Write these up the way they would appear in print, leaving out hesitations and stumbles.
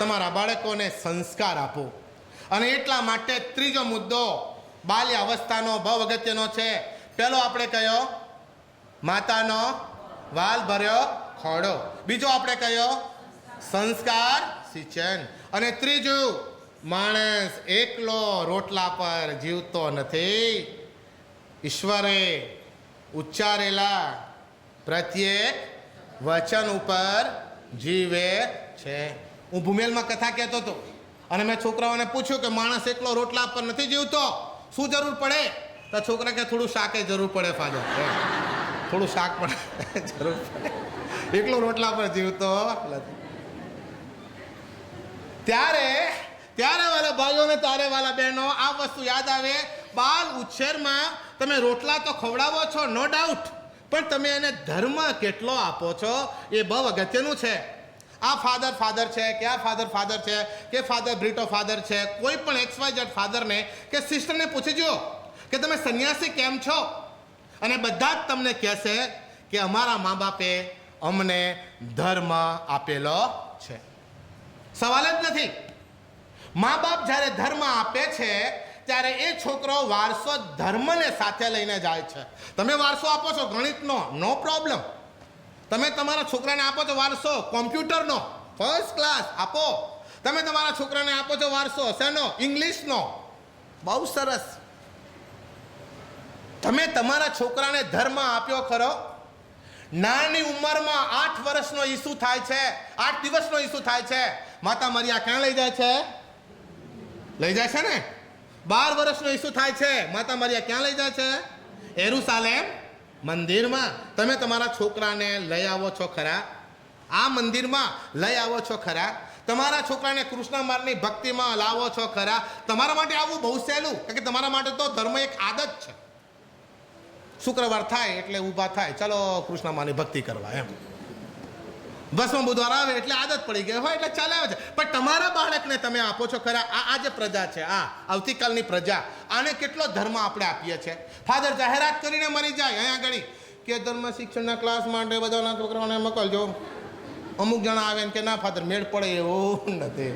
તમારા બાળકોને સંસ્કાર આપો. અને એટલા માટે ત્રીજો મુદ્દો બાલ્ય અવસ્થાનો બહુ અગત્યનો છે. પહેલો આપણે કયો? માતાનો વાલ ભર્યો ખોડો. બીજો આપણે કયો? સંસ્કાર સિંચન. અને ત્રીજું, માણસ એકલો રોટલા પર જીવતો નથી, ઈશ્વરે ઉચ્ચારેલા પ્રત્યેક વચન ઉપર જીવે છે. હું ભૂમેલમાં કથા કહેતો હતો અને મેં છોકરાઓને પૂછ્યું કે માણસ એકલો રોટલા પર નથી જીવતો, શું જરૂર પડે? તો છોકરા કે થોડું શાકે જરૂર પડે ફાધર, થોડું શાક પણ જરૂર પડે, એકલો રોટલા પર જીવતો નથી. ત્યારે વાલા ભાઈઓ ને તારે વાલા બહેનો આ વસ્તુ યાદ આવે. બાલ ઉછેરમાં તમે રોટલા તો ખવડાવો છો, નો ડાઉટ, પણ તમે એને ધર્મ કેટલો આપો છો એ બહુ અગત્યનું છે. આ ફાધર છે કે આ ફાધર છે કે ફાધર બ્રિટો ફાધર છે, કોઈ પણ XYZ ફાધરને કે સિસ્ટરને પૂછી જુઓ કે તમે સંન્યાસી કેમ છો, અને બધા જ તમને કહેશે કે અમારા મા બાપે અમને ધર્મ આપેલો છે. સવાલ જ નથી. મા બાપ જ્યારે ધર્મ આપે છે ત્યારે એ છોકરો વારસો ધર્મને સાથે લઈને જાય છે. તમે વારસો આપો છો ગણિતનો, નો પ્રોબ્લેમ. તમે તમારા છોકરાને આપો છો વારસો કોમ્પ્યુટરનો, ફર્સ્ટ ક્લાસ આપો. તમે તમારા છોકરાને આપો છો વારસો શેનો? ઇંગ્લિશનો, બહુ સરસ. તમે તમારા છોકરાને ધર્મ આપ્યો ખરો? નાની ઉંમરમાં 8 વર્ષનો ઈસુ થાય છે, 8 દિવસનો ઈસુ થાય છે, માતા મરિયા ક્યાં લઈ જાય છે? લઈ જાય છે ને. 12 વર્ષનો ઈસુ થાય છે, માતા મરિયા ક્યાં લઈ જાય છે? યેરુશાલેમ મંદિરમાં. તમે તમારા છોકરાને લઈ આવો છો ખરા? આ મંદિરમાં લઈ આવો છો ખરા? તમારા છોકરાને કૃષ્ણ માર્ગની ભક્તિમાં લાવો છો ખરા? તમારા માટે આવવું બહુ સહેલું, કારણ કે તમારા માટે તો ધર્મ એક આદત છે. શુક્રવાર થાય એટલે ઊભા થાય, ચલો કૃષ્ણ માની ભક્તિ કરવા, એમ. બસમાં બુધવાર આવે એટલે આદત પડી ગઈ હોય એટલે ચાલે આવે છે. પણ તમારા બાળકને તમે આપો છો ખરા? આ જે પ્રજા છે, આ આવતીકાલની પ્રજા, આને કેટલો ધર્મ આપણે આપીએ છીએ? ફાધર જાહેરાત કરીને મરી જાય અહીંયા આગળ કે ધર્મ શિક્ષણના ક્લાસ માટે બધાના છોકરાઓને મોકલજો. અમુક જણા આવે ને કે ના ફાધર મેળ પડે એવું નથી.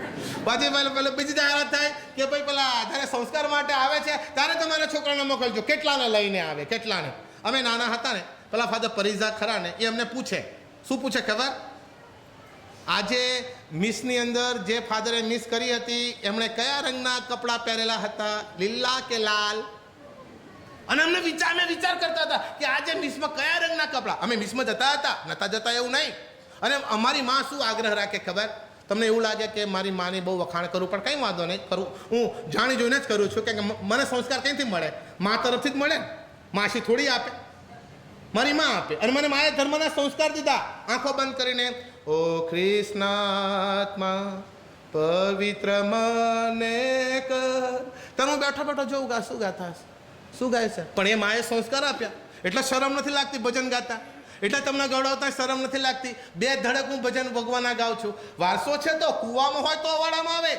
પછી પેલા બીજી જાહેરાત થાય કે ભાઈ પેલા જ્યારે સંસ્કાર માટે આવે છે ત્યારે તમારા છોકરાને મોકલજો. કેટલાને લઈને આવે? કેટલાને? અમે નાના હતા ને, પેલા ફાધર પરિઝા ખરા ને, એ અમને પૂછે. શું પૂછે ખબર? આજે મિસની અંદર જે ફાધરે મિસ કરી હતી એમણે કયા રંગના કપડાં પહેરેલા હતા, લીલા કે લાલ? અને અમને વિચાર કરતા હતા કે આજે મિસમાં કયા રંગના કપડાં. અમે મિસમાં જતા હતા, નતા જતા એવું નહીં. અને અમારી માં શું આગ્રહ રાખે ખબર? તમને એવું લાગે કે મારી માની બહુ વખાણ કરું, પણ કંઈ વાંધો નહીં, કરું. હું જાણી જોઈને જ કરું છું કે મને સંસ્કાર ક્યાંથી મળે? મા તરફથી જ મળે ને. માસી થોડી આપે, મારી માં આપે. અને મને માએ ધર્મના સંસ્કાર દીધા. આંખો બંધ કરીને, ઓ કૃષ્ણાત્મા પવિત્ર મને કર. તમે બેઠો જોઉં ગા શું ગાતા હશે, શું ગાય છે? પણ એ માએ સંસ્કાર આપ્યા એટલે શરમ નથી લાગતી ભજન ગાતા, એટલે તમને ગૌરવતા શરમ નથી લાગતી. 2 ધડક હું ભજન ભગવાનના ગાઉં છું. વારસો છે તો કૂવામાં હોય તો અવાડામાં આવે.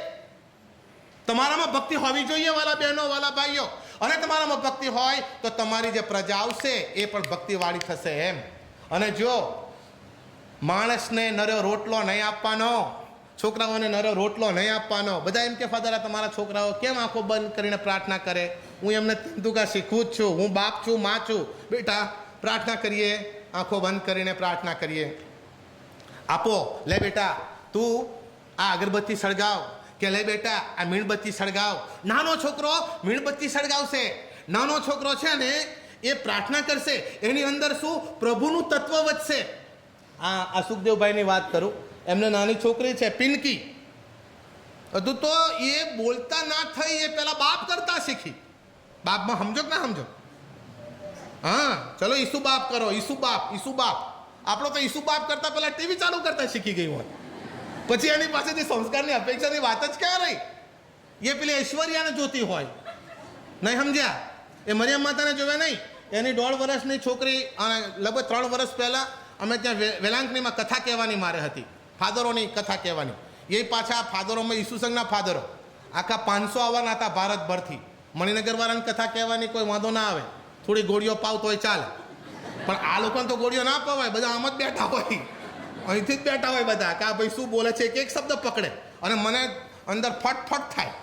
તમારામાં ભક્તિ હોવી જોઈએ વાલા બહેનો, વાલા ભાઈઓ. અને તમારામાં ભક્તિ હોય તો તમારી જે પ્રજા આવશે એ પણ ભક્તિવાળી થશે, એમ. અને જો માણસને નરો રોટલો નહીં આપવાનો, છોકરાઓને નરો રોટલો નહીં આપવાનો. બધા એમ કે ફાધર તમારા છોકરાઓ કેમ આંખો બંધ કરીને પ્રાર્થના કરે? હું એમને તીંદુકા શીખવું જ છું. હું બાપ છું, માં છું. બેટા પ્રાર્થના કરીએ, આંખો બંધ કરીને પ્રાર્થના કરીએ. આપો, લે બેટા તું આ અગરબત્તી સળગાવ, કે લે બેટા આ મીણબત્તી સળગાવ. નાનો છોકરો મીણબત્તી સળગાવશે. નાનો છોકરો છે ને એ પ્રાર્થના કરશે. એની અંદર શું? પ્રભુનું તત્વ વધશે. આ સુખદેવભાઈની વાત કરું, એમને નાની છોકરી છે પિનકી. હજુ તો એ બોલતા ના થઈ, એ પેલા બાપ કરતા શીખી. બાપમાં સમજો કે ના સમજો? હા, ચલો ઈસુ બાપ કરો, ઈસુ બાપ, ઈસુ બાપ. આપણો તો ઈસુ બાપ કરતા પેલા ટીવી ચાલુ કરતા શીખી ગઈ હોય. પછી એની પાસેથી સંસ્કારની અપેક્ષાની વાત જ ક્યાં રહી? એ પેલી ઐશ્વર્યાને જોતી હોય. નહીં સમજ્યા? એ મરિયમ માતાને જોવે નહીં. એની 1.5 વર્ષની છોકરી, લગભગ 3 વર્ષ પહેલાં અમે ત્યાં વેલાંકણીમાં કથા કહેવાની મારે હતી, ફાધરોની કથા કહેવાની. એ પાછા ફાધરોમાં ઈસુ સંઘના ફાધરો આખા 500 આવવાના હતા ભારતભરથી. મણિનગરવાળાની કથા કહેવાની કોઈ વાંધો ના આવે, થોડી ગોળીઓ પાવતો હોય ચાલે. પણ આ લોકોને તો ગોળીઓ ના પવાય, બધા આમ જ બેઠા હોય. અહીંથી જ બેઠા હોય બધા કે આ ભાઈ શું બોલે છે, એક એક શબ્દ પકડે. અને મને અંદર ફટફટ થાય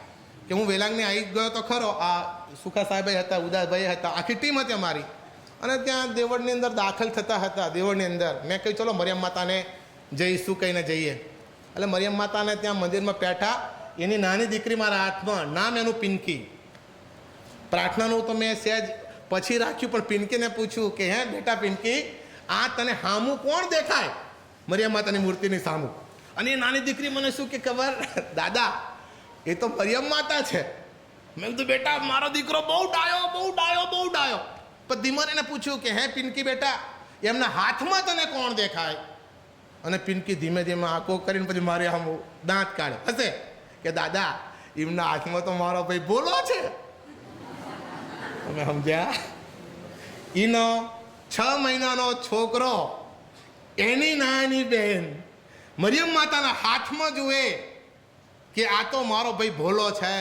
કે હું વેલાંગને આવી ગયો તો ખરો. આ સુખા સાહેબભાઈ હતા, ઉદાસભાઈ હતા, આખી ટીમ હતી અમારી. અને ત્યાં દેવળની અંદર દાખલ થતા હતા. દેવળની અંદર મેં કહ્યું ચલો મરિયમ માતાને જઈશું કહીને જઈએ. એટલે મરિયમ માતાને ત્યાં મંદિરમાં બેઠા. એની નાની દીકરી મારા હાથમાં, નામ એનું પિંકી. પ્રાર્થનાનું તો મેં સહેજ પછી રાખ્યું, પણ પિંકીને પૂછ્યું કે હે બેટા પિંકી, આ તને હામું કોણ દેખાય? મરિયમ માતાની મૂર્તિની સામું. અને એ નાની દીકરી મને શું કે ખબર, દાદા એ તો મરિયમ માતા છે. મેં કીધું બેટા મારો દીકરો બહુ ડાયો, બહુ ડાયો, બહુ ડાયો. પણ ધીમર એને પૂછ્યું કે હે પિંકી બેટા, એમના હાથમાં તને કોણ દેખાય? અને પિંકી ધીમે ધીમે આંખો કરીને પછી મારે આમ દાંત કાઢે હશે કે દાદા એમના હાથમાં તો મારો ભાઈ ભોલો છે. તમે સમજ્યા? એનો 6 મહિનાનો છોકરો એની નાની બહેન મરિયમ માતાના હાથમાં જુએ કે આ તો મારો ભાઈ ભોલો છે.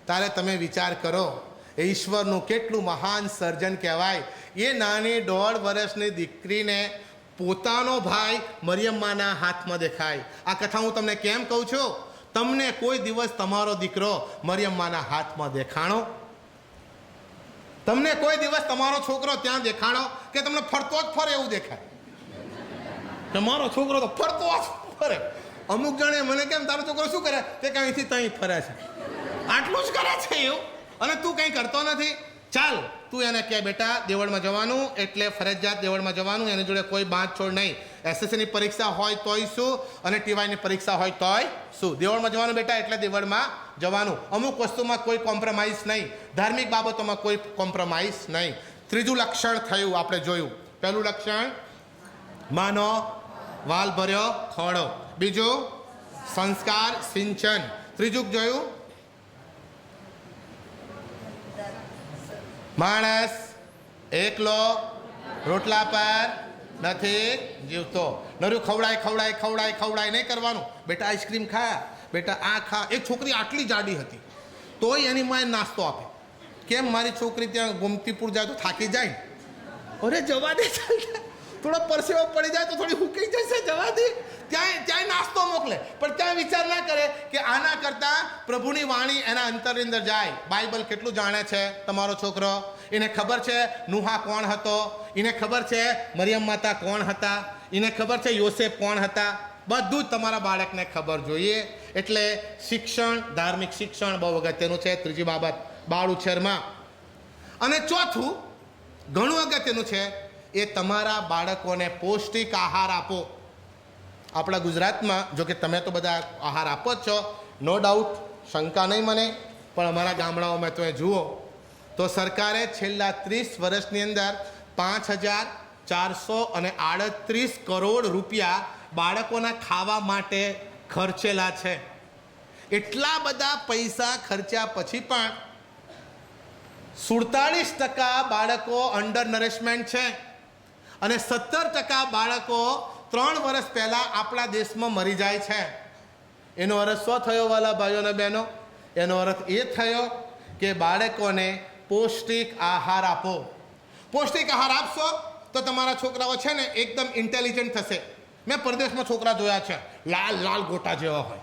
તારે તમે વિચાર કરો એ ઈશ્વરનું કેટલું મહાન સર્જન કહેવાય. એ નાની 1.5 વર્ષની દીકરીને પોતાનો ભાઈ મરિયમ માના હાથમાં દેખાય. આ કથા હું તમને કેમ કહું છું? તમને કોઈ દિવસ તમારો દીકરો મરિયમ માના હાથમાં દેખાણો? તમને કોઈ દિવસ તમારો છોકરો ત્યાં દેખાણો કે તમને ફરતો જ ફરે એવું દેખાય? તમારો છોકરો તો ફરતો જ ફરે. અમુક જણે મને કેમ તારો છોકરો શું કરે? તે કે અહીંથી ત્યાં ફરે છે, આટલું જ કરે છે એવું, અને તું કંઈ કરતો નથી. ચાલ તું એને કહે બેટા દેવળમાં જવાનું એટલે ફરજિયાત દેવળમાં જવાનું, એની જોડે કોઈ બાંધછોડ નહીં. એસએસસીની પરીક્ષા હોય તોય શું, અને ટીવાયની પરીક્ષા હોય તોય શું. દેવળમાં જવાનું બેટા એટલે દેવળમાં જવાનું. અમુક વસ્તુમાં કોઈ કોમ્પ્રોમાઇઝ નહીં, ધાર્મિક બાબતોમાં કોઈ કોમ્પ્રોમાઇઝ નહીં. ત્રીજું લક્ષણ થયું આપણે જોયું. પહેલું લક્ષણ માનો વાલ ભર્યો ખોડો. બીજું સંસ્કાર સિંચન. ત્રીજું જોયું માણસ એકલો રોટલા પર નથી જીવતો. નરું ખવડાય ખવડાય ખવડાય ખવડાય નહીં કરવાનું. બેટા આઈસ્ક્રીમ ખા, બેટા આ ખા. એક છોકરી આટલી જાડી હતી તોય એની માએ નાસ્તો આપે. કેમ? મારી છોકરી ત્યાં ગોમતીપુર જાય તો થાકી જાય. અરે જવા દે, થોડો પરસેવો પડી જાય તો થોડી હુકાઈ જશે, જવા દે. ત્યાં નાસ્તો મોકલે, પણ ત્યાં વિચાર ના કરે કે આના કરતાં પ્રભુની વાણી એના અંતરની અંદર જાય. બાઇબલ કેટલું જાણે છે તમારો છોકરો? એને ખબર છે નુહા કોણ હતો, એને ખબર છે મરિયમ માતા કોણ હતા, એને ખબર છે યોસેફ કોણ હતા. બધું જ તમારા બાળકને ખબર જોઈએ. એટલે શિક્ષણ, ધાર્મિક શિક્ષણ બહુ અગત્યનું છે. ત્રીજી બાબત બાળ ઉછેરમાં. અને ચોથું ઘણું અગત્યનું છે, એ તમારા બાળકોને પૌષ્ટિક આહાર આપો. આપણા ગુજરાતમાં જો કે તમે તો બધા આહાર આપો જ છો, નો ડાઉટ, શંકા નહીં મને, પણ અમારા ગામડાઓમાં તમે જુઓ તો સરકારે છેલ્લા 30 વર્ષની અંદર 5,438 કરોડ રૂપિયા બાળકોના ખાવા માટે ખર્ચેલા છે. એટલા બધા પૈસા ખર્ચ્યા પછી પણ 47% બાળકો અંડર નરિશમેન્ટ છે, અને 17% બાળકો 3 વર્ષ પહેલાં આપણા દેશમાં મરી જાય છે. એનો અર્થ શું થયો વાલા ભાઈઓ અને બહેનો? એનો અર્થ એ થયો કે બાળકોને પૌષ્ટિક આહાર આપો. પૌષ્ટિક આહાર આપશો તો તમારા છોકરાઓ છે ને એકદમ ઇન્ટેલિજન્ટ થશે. મેં પરદેશમાં છોકરા જોયા છે, લાલ લાલ ગોટા જેવા હોય,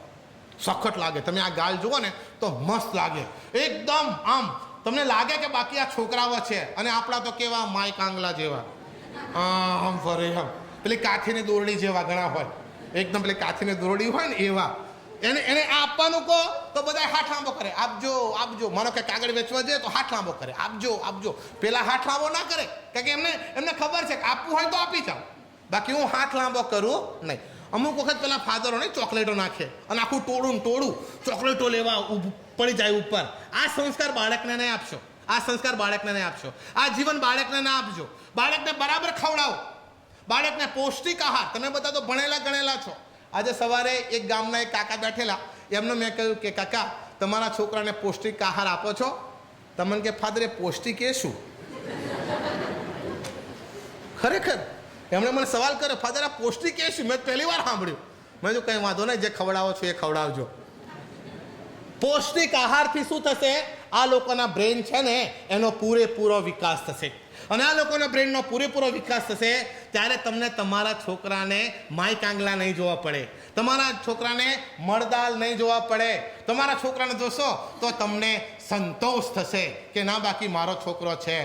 સખત લાગે. તમે આ ગાલ જુઓ ને તો મસ્ત લાગે એકદમ. આમ તમને લાગે કે બાકી આ છોકરાઓ છે. અને આપણા તો કેવા માય કાંગલા જેવા, આમ ફરે, આમ પેલી કાથીની દોરડી જેવા ઘણા હોય, એકદમ પેલી કાથીની દોરડી હોય ને એવા. એને આપવાનું કહો તો બધા હાથ લાંબો કરે, આપજો આપજો. માનો કે કાગળ વેચવા જાય તો હાથ લાંબો કરે, આપજો આપજો. પેલા હાથ લાંબો ના કરે, કારણ કે એમને ખબર છે કે આપવું હોય તો આપી જાઓ, બાકી હું હાથ લાંબો કરું નહીં. અમુક વખત પેલા ફાધરો ને ચોકલેટો નાખે અને આખું ટોળું ચોકલેટો લેવા પડી જાય ઉપર. આ સંસ્કાર બાળકને નહીં આપશો, આ સંસ્કાર બાળકને નહીં આપશો, આ જીવન બાળકને ના આપજો. બાળકને બરાબર ખવડાવો, બાળકને પૌષ્ટિક આહાર. તમે બધા તો ભણેલા ગણેલા છો. આજે સવારે એક ગામના એક કાકા બેઠેલા, એમને મેં કહ્યું કે કાકા તમારા છોકરાને પૌષ્ટિક આહાર આપો છો? તમને કે ફાધર એ પૌષ્ટિક એ શું? ખરેખર એમણે મને સવાલ કર્યો, ફાધર આ પૌષ્ટિક એ શું? મેં પહેલી વાર સાંભળ્યું. મેં જો કંઈ વાંધો નહીં, જે ખવડાવો છો એ ખવડાવજો. પૌષ્ટિક આહારથી શું થશે? આ લોકોના બ્રેન છે ને એનો પૂરેપૂરો વિકાસ થશે. અને આ લોકોના બ્રેનનો પૂરેપૂરો વિકાસ થશે ત્યારે તમને તમારા છોકરાને માય કાંગલા નહીં જોવા પડે, તમારા છોકરાને મળદાલ નહીં જોવા પડે. તમારા છોકરાને જોશો તો તમને સંતોષ થશે કે ના, બાકી મારો છોકરો છે.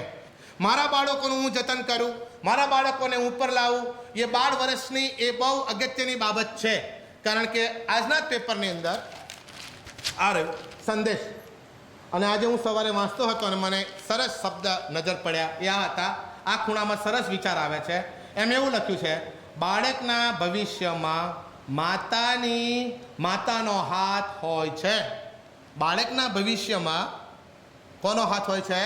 મારા બાળકોનું હું જતન કરું, મારા બાળકોને ઉપર લાવું, એ 12 વર્ષની એ બહુ અગત્યની બાબત છે. કારણ કે આજના જ પેપરની અંદર આ રહ્યો સંદેશ, અને આજે હું સવારે વાંચતો હતો અને મને સરસ શબ્દ નજર પડ્યા. એ આ હતા, આ ખૂણામાં સરસ વિચાર આવે છે. એમ એવું લખ્યું છે, બાળકના ભવિષ્યમાં માતાનો હાથ હોય છે. બાળકના ભવિષ્યમાં કોનો હાથ હોય છે?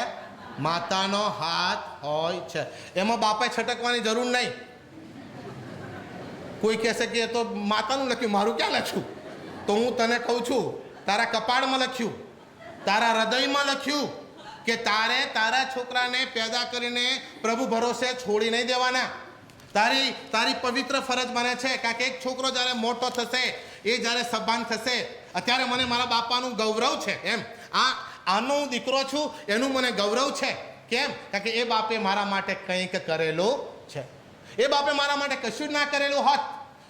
માતાનો હાથ હોય છે. એમાં બાપે છટકવાની જરૂર નહીં. કોઈ કહેશે કે એ તો માતાનું લખ્યું, મારું ક્યાં લખ્યું? તો હું તને કહું છું, તારા કપાળમાં લખ્યું, તારા હૃદયમાં લખ્યું કે તારે તારા છોકરાને પેદા કરીને પ્રભુ ભરોસે છોડી નહીં દેવાના. તારી પવિત્ર ફરજ બને છે. કારણ કે એક છોકરો જ્યારે મોટો થશે, એ જ્યારે સભાન થશે, અત્યારે મને મારા બાપાનું ગૌરવ છે. એમ આનો હું દીકરો છું, એનું મને ગૌરવ છે. કેમ? કારણ કે એ બાપે મારા માટે કંઈક કરેલું છે. એ બાપે મારા માટે કશું જ ના કરેલું હોત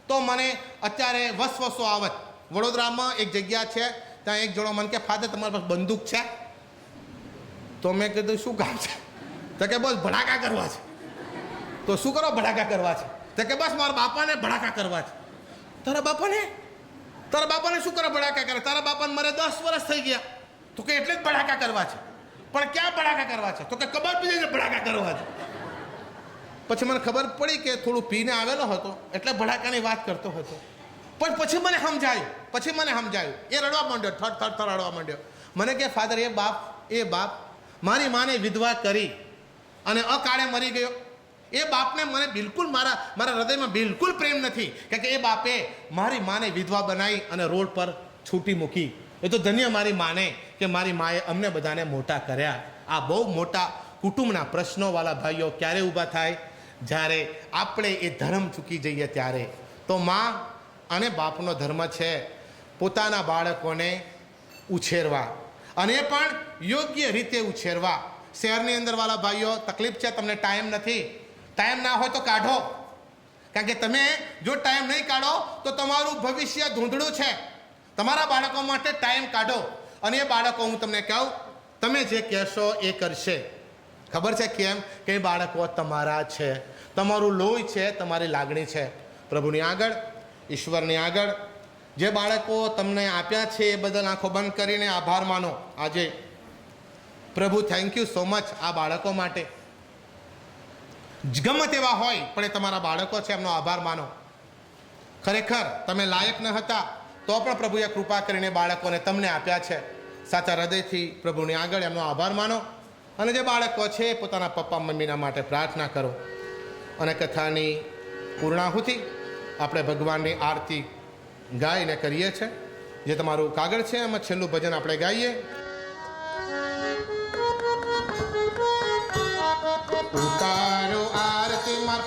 તો મને અત્યારે વસવસો આવત. વડોદરામાં એક જગ્યા છે, ત્યાં એક જોડો મને કે ફાધર તમારી પાસે બંદૂક છે? તો મેં કીધું શું કામ છે? તો કે બસ ભડાકા કરવા છે. તો શું કરો ભડાકા કરવા છે? તો કે બસ મારા બાપાને ભડાકા કરવા છે. તારા બાપાને શું કરો ભડાકા કરે? તારા બાપાને મારે 10 વર્ષ થઈ ગયા. તો કે એટલે જ ભડાકા કરવા છે. પણ ક્યાં ભડાકા કરવા છે? તો કે કબર પીને ભડાકા કરવા છે. પછી મને ખબર પડી કે થોડું પીને આવેલો હતો એટલે ભડાકાની વાત કરતો હતો. પણ પછી મને સમજાયું, એ રડવા માંડ્યો, થર રડવા માંડ્યો. મને કે ફાધર, એ બાપ મારી માને વિધવા કરી અને અકાળે મરી ગયો. એ બાપને મને બિલકુલ મારા હૃદયમાં બિલકુલ પ્રેમ નથી. કારણ કે એ બાપે મારી માને વિધવા બનાવી અને રોડ પર છૂટી મૂકી. એ તો ધન્ય મારી માને કે મારી માએ અમને બધાને મોટા કર્યા. આ બહુ મોટા કુટુંબના પ્રશ્નોવાળા ભાઈઓ ક્યારે ઊભા થાય? જ્યારે આપણે એ ધર્મ ચૂકી જઈએ ત્યારે. તો માં અને બાપનો ધર્મ છે પોતાના બાળકોને ઉછેરવા, અને એ પણ યોગ્ય રીતે ઉછેરવા. શહેરની અંદર વાળા ભાઈઓ, તકલીફ છે, તમને ટાઈમ નથી. ટાઈમ ના હોય તો કાઢો. કારણ કે તમે જો ટાઈમ નહીં કાઢો તો તમારું ભવિષ્ય ધૂંધળું છે. તમારા બાળકો માટે ટાઈમ કાઢો. અને એ બાળકો, હું તમને કહું, તમે જે કહેશો એ કરશે. ખબર છે કેમ? કે એ બાળકો તમારા છે, તમારું લોહી છે, તમારી લાગણી છે. પ્રભુની આગળ, ઈશ્વરની આગળ જે બાળકો તમને આપ્યા છે એ બદલ આંખો બંધ કરીને આભાર માનો. આજે પ્રભુ, થેન્ક યુ સો મચ આ બાળકો માટે. ગમે તેવા હોય પણ એ તમારા બાળકો છે, એમનો આભાર માનો. ખરેખર તમે લાયક ન હતા તો પણ પ્રભુએ કૃપા કરીને બાળકોને તમને આપ્યા છે. સાચા હૃદયથી પ્રભુની આગળ એમનો આભાર માનો. અને જે બાળકો છે પોતાના પપ્પા મમ્મીના માટે પ્રાર્થના કરો. અને કથાની પૂર્ણાહુતિ આપણે ભગવાનની આરતી ગાઈને કરીએ છીએ. જે તમારું કાગળ છે એમાં છેલ્લું ભજન આપણે ગાઈએ. ઉતારો આરતી માર